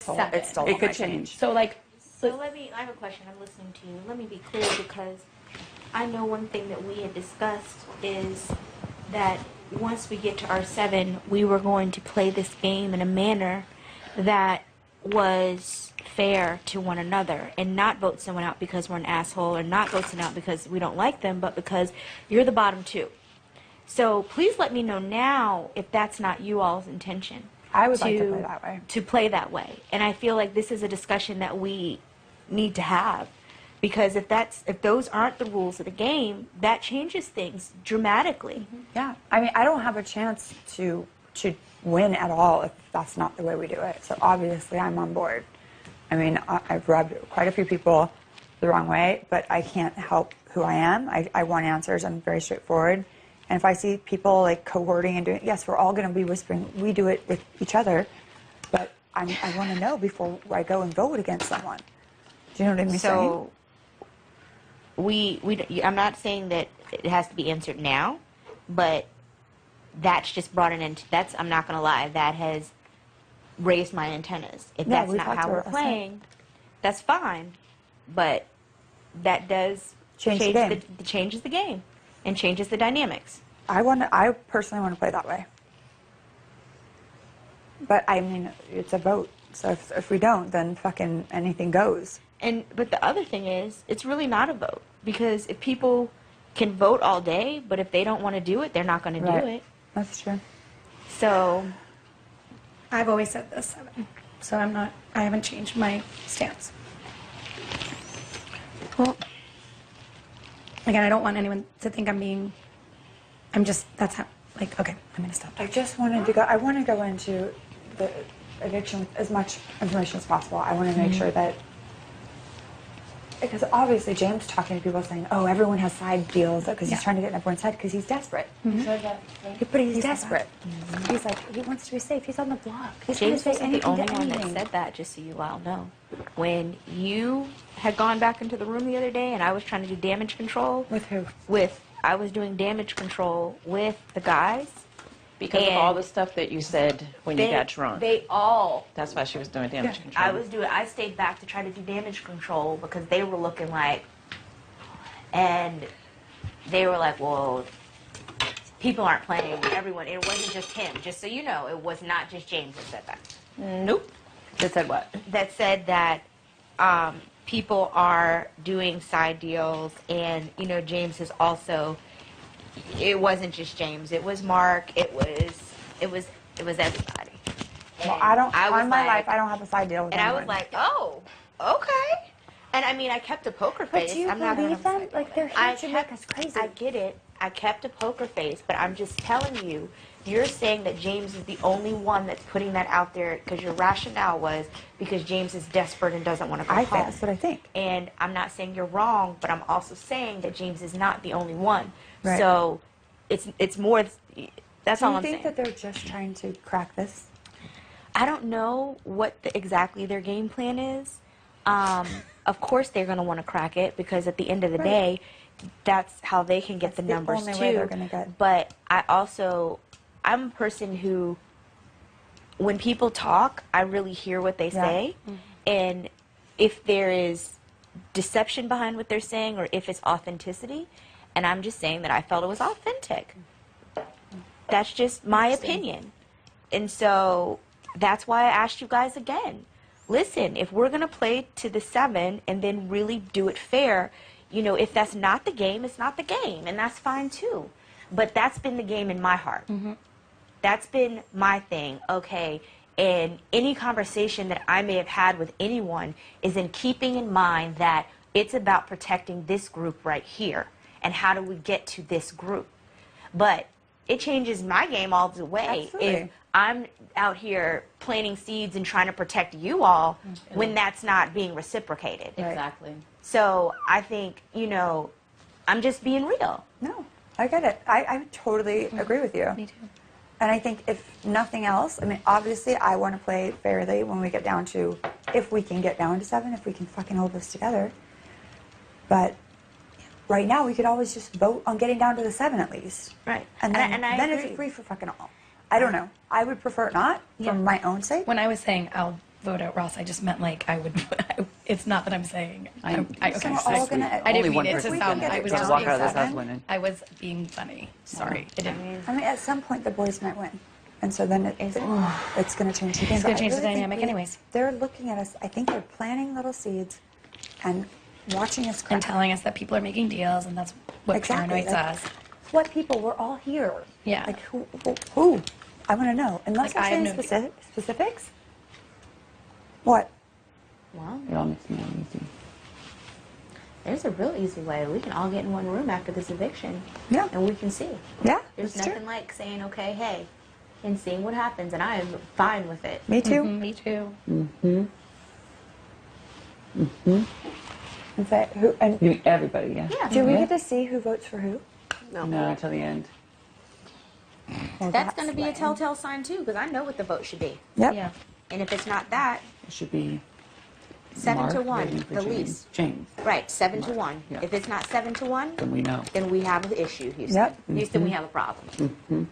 It's still it could change. So like, so I have a question. I'm listening to you. Let me be clear, because I know one thing that we had discussed is that once we get to R7, we were going to play this game in a manner that was fair to one another and not vote someone out because we're an asshole, or not vote someone out because we don't like them, but because you're the bottom two. So please let me know now if that's not you all's intention. I would like to play that way. To play that way. And I feel like this is a discussion that we need to have. Because if those aren't the rules of the game, that changes things dramatically. Yeah. I mean, I don't have a chance to win at all if that's not the way we do it. So obviously I'm on board. I mean, I've rubbed quite a few people the wrong way, but I can't help who I am. I want answers. I'm very straightforward. And if I see people like cohorting and doing, yes, we're all going to be whispering. We do it with each other, but I want to know before I go and vote against someone. Do you know what I'm saying? I'm not saying that it has to be answered now, but that's just brought it into, I'm not going to lie, that has raised my antennas. If that's not how we're playing, that's fine, but that does changes the game and changes the dynamics. I personally want to play that way. But I mean, it's a vote. So if we don't, then fucking anything goes. But the other thing is, it's really not a vote. Because if people can vote all day, but if they don't want to do it, they're not going to do it. That's true. So, I've always said this 7. So I haven't changed my stance. Well, again, I don't want anyone to think that's how, like, okay, I'm going to stop. I want to go into the eviction with as much information as possible. I want to make sure that, because obviously James talking to people saying, oh, everyone has side deals because he's trying to get in everyone's head because he's desperate. But he's desperate. He's like, he wants to be safe. He's on the block. James wasn't the only one that said that, just so you all know. When you had gone back into the room the other day and I was trying to do damage control. With who? I was doing damage control with the guys. Because of all the stuff that you said when you got drunk. That's why she was doing damage control. I stayed back to try to do damage control because they were looking like, and they were like, well, people aren't playing. Everyone, it wasn't just him. Just so you know, it was not just James that said that. Nope. That said what? That said that people are doing side deals, and, James is also... It wasn't just James. It was Mark. It was everybody. Well, I don't have a side deal with anyone. And I was like, oh, okay. And I mean, I kept a poker face. But do you believe them? Like, they're here to make us crazy. I get it. I kept a poker face, but I'm just telling you, you're saying that James is the only one that's putting that out there because your rationale was because James is desperate and doesn't want to go home. That's what I think. And I'm not saying you're wrong, but I'm also saying that James is not the only one. Right. So it's more, that's all I'm saying. Do you think that they're just trying to crack this? I don't know what exactly their game plan is. Of course they're going to want to crack it because at the end of the day, that's how they can get the numbers too. Way they're gonna get. But I'm a person who, when people talk, I really hear what they say. Mm-hmm. And if there is deception behind what they're saying or if it's authenticity, and I'm just saying that I felt it was authentic. That's just my opinion. And so that's why I asked you guys again. Listen, if we're going to play to the 7 and then really do it fair, if that's not the game, it's not the game. And that's fine too. But that's been the game in my heart. Mm-hmm. That's been my thing. Okay. And any conversation that I may have had with anyone is in keeping in mind that it's about protecting this group right here. And how do we get to this group? But it changes my game all the way. Absolutely. If I'm out here planting seeds and trying to protect you all when that's not being reciprocated. Exactly. So I think, I'm just being real. No, I get it. I totally agree with you. Me too. And I think if nothing else, I mean, obviously I want to play fairly when we get down to, if we can get down to 7, if we can fucking hold this together. But right now, we could always just vote on getting down to the 7 at least. Right. And then it's free for fucking all. I don't know. I would prefer it not, for my own sake. When I was saying I'll vote out Ross. I just meant like I would. It's not that I'm saying. I'm okay. So we're all gonna- I Only didn't one mean it person to can sound. get I it was down just to walk out of this house seven. winning. I was being funny. Sorry, it didn't. I mean, at some point the boys might win, and so then it's going to change the game. It's gonna I change the really think dynamic anyways. They're looking at us. I think they're planting little seeds, and watching us crack. And telling us that people are making deals, and that's what paranoids like, us. What people? We're all here. Yeah. Like who? I want to know. Unless Like, I I'm have saying no specifics. What? Well, It all makes me uneasy. There's a real easy way. We can all get in one room after this eviction. Yeah. And we can see. Yeah. There's that's nothing true. like saying, okay, hey, and seeing what happens. And I am fine with it. Me too. Me too. In fact, who? And You mean everybody, yeah? Yeah. do we get to see who votes for who? No, until the end. Well, That's going to be a lame. telltale sign, too, because I know what the vote should be. Yep. Yeah. And if it's not that, It should be 7 to Mark 1, voting for the James. least. James, Right, 7 to 1. Yeah. If it's not 7 to 1, then we know. then we have an issue, Houston. Yep. Houston, we have a problem.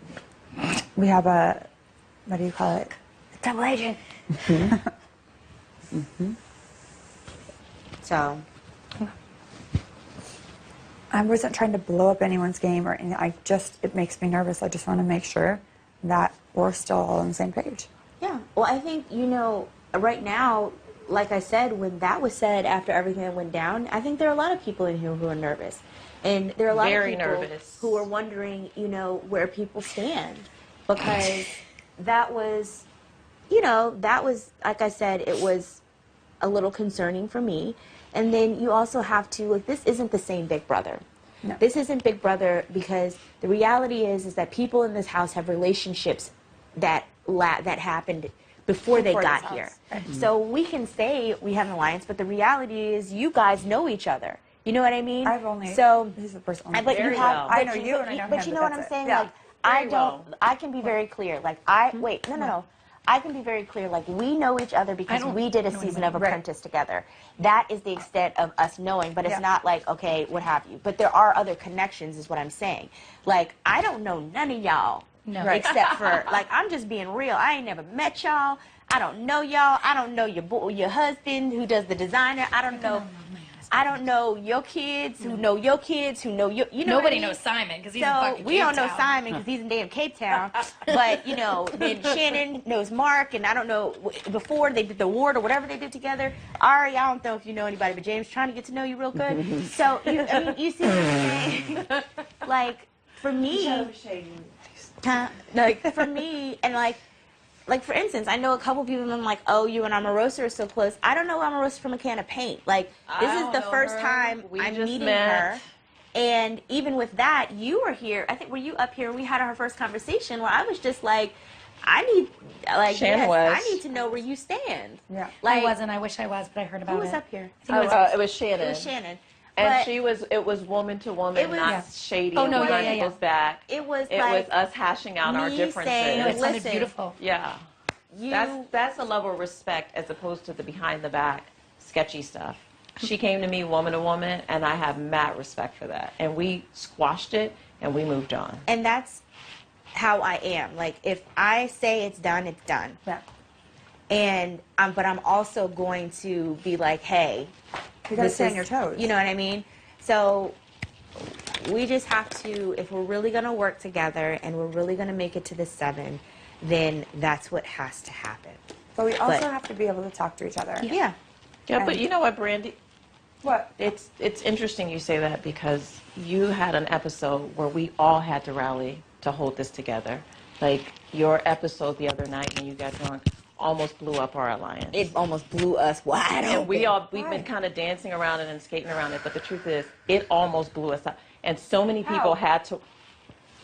We have a, what do you call it? A double agent. So, I wasn't trying to blow up anyone's game or anything. It makes me nervous. I just want to make sure that we're still all on the same page. yeah. Well, I think, right now, like I said, when that was said after everything that went down, I think there are a lot of people in here who are nervous. And there are a lot Very of people nervous. who are wondering, where people stand. Because that was, like I said, it was a little concerning for me. And then you also have to, this isn't the same Big Brother. No. This isn't Big Brother because the reality is that people in this house have relationships that happened before they Before got this here. house. Right. So we can say we have an alliance, but the reality is you guys know each other. You know what I mean? He's the first one. But Very you have, well. I know you and I know but him, you but know what that's I'm it. saying? Yeah. Like I Very don't. well. I can be very clear. Like wait, no. I can be very clear. Like we know each other because don't we did a know season anybody. of Right. Apprentice together. That is the extent of us knowing. But it's Yeah. not like okay, what have you. But there are other connections, is what I'm saying. Like I don't know none of y'all. No. Right. Except for like I'm just being real. I ain't never met y'all. I don't know y'all. I don't know your husband who does the designer. I don't know. I don't know your kids who know your kids who know you. You know what I Nobody mean? knows Simon because he's in So fucking we don't know Cape Town. Simon because he's in damn Cape Town. But then Shannon knows Mark, and I don't know before they did the award or whatever they did together. Ari, I don't know if you know anybody, but James trying to get to know you real good. So you see what I'm saying? Like for me, like for me, and like for instance, I know a couple people and I'm like, oh, you and Omarosa are so close. I don't know Omarosa from a can of paint. Like this is don't the know first her. time We I'm just meeting met. her. And even with that, you were here. I think were you up here? We had our first conversation where I was just like, Shannon was. I need to know where you stand. Yeah. Like I wasn't. I wish I was, but I heard about who was it. up here? It was Shannon. It was Shannon. And But it was woman to woman, It was- not Yeah. shady. Oh, no, and yeah, behind yeah, yeah. people's back. It was It like was us hashing out our me differences. saying, No, it sounded Listen. beautiful. Yeah. you. That's a level of respect as opposed to the behind the back sketchy stuff. She came to me woman to woman, and I have mad respect for that. And we squashed it, and we moved on. And that's how I am. Like if I say it's done, it's done. Yeah. And but I'm also going to be like, hey, You gotta this stay on is- your toes. You know what I mean? So we just have to, if we're really going to work together and we're really going to make it to the 7, then that's what has to happen. But we also But- have to be able to talk to each other. Yeah. Yeah, but And- you know what, Brandy? What? It's interesting you say that because you had an episode where we all had to rally to hold this together. Like your episode the other night when you got drunk almost blew up our alliance. It almost blew us wide open. And we've been Why? kind of dancing around it and skating around it, but the truth is, it almost blew us up. And so many people had to.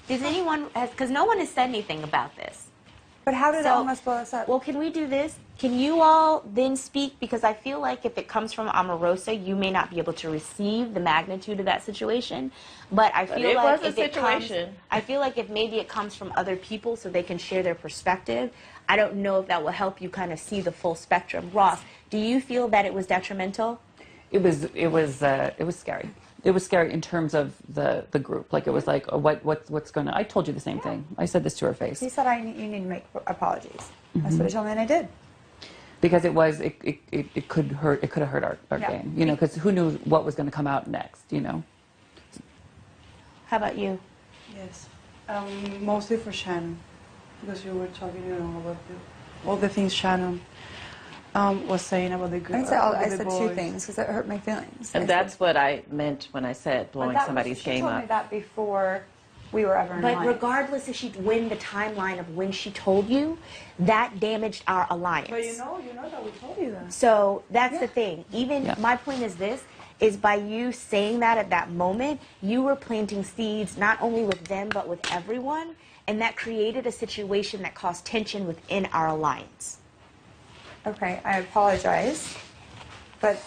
Does anyone, because no one has said anything about this. But how did it So- almost blow us up? Well, can we do this? Can you all then speak? Because I feel like if it comes from Omarosa, you may not be able to receive the magnitude of that situation. But I feel it like was a if it comes, situation. I feel like if maybe it comes from other people so they can share their perspective, I don't know if that will help you kind of see the full spectrum. Ross, do you feel that it was detrimental? It was scary. It was scary in terms of the group. Like it was like, what's going to? I told you the same thing. I said this to her face. He said, you need to make apologies. That's what he told me, and I did. because it could hurt. It could have hurt our game, you know, because who knew what was going to come out next, you know. How about you? Yes, mostly for Shannon, because you were talking, you know, about all the things Shannon was saying about the girl. I said two things because it hurt my feelings. And that's what I meant when I said blowing somebody's game She told up. me that before we were ever in But line. regardless if she when the timeline of when she told you, that damaged our alliance. But you know that we told you that. So that's the thing. Even my point is this, is by you saying that at that moment, you were planting seeds not only with them but with everyone, and that created a situation that caused tension within our alliance. Okay, I apologize, but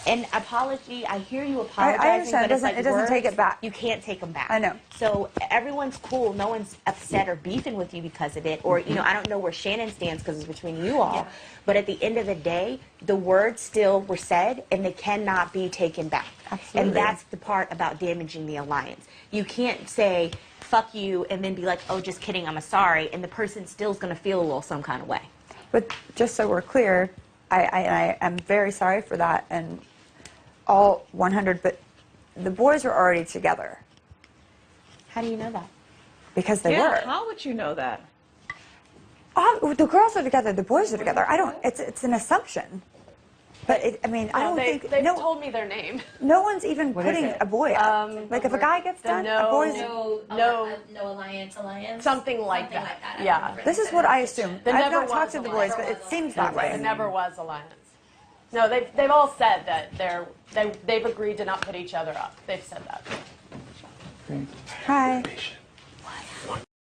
And apology, I hear you apologizing, understand. but it's like It doesn't take words, it back. You can't take them back. I know. So everyone's cool. No one's upset or beefing with you because of it. Or, you know, I don't know where Shannon stands because it's between you all. Yeah. But at the end of the day, the words still were said and they cannot be taken back. Absolutely. And that's the part about damaging the alliance. You can't say, fuck you, and then be like, oh, just kidding, I'm sorry. And the person still's going to feel a little some kind of way. But just so we're clear, I am very sorry for that, and all 100, but the boys were already together How do you know that? because they Yeah, were. how would you know that? The girls are together, the boys are together. I don't. It's an assumption. But I don't think they've told me their name. no one's even What is putting it? a boy up. Like if a guy gets done, a boy's. No alliance. Something like that. I Yeah. remember This is what I assume. There I've never not talked to was the a boys, lot. but it seems that There way. never was alliance. No, they've all said that they've agreed to not put each other up. They've said that. Great. Hi. One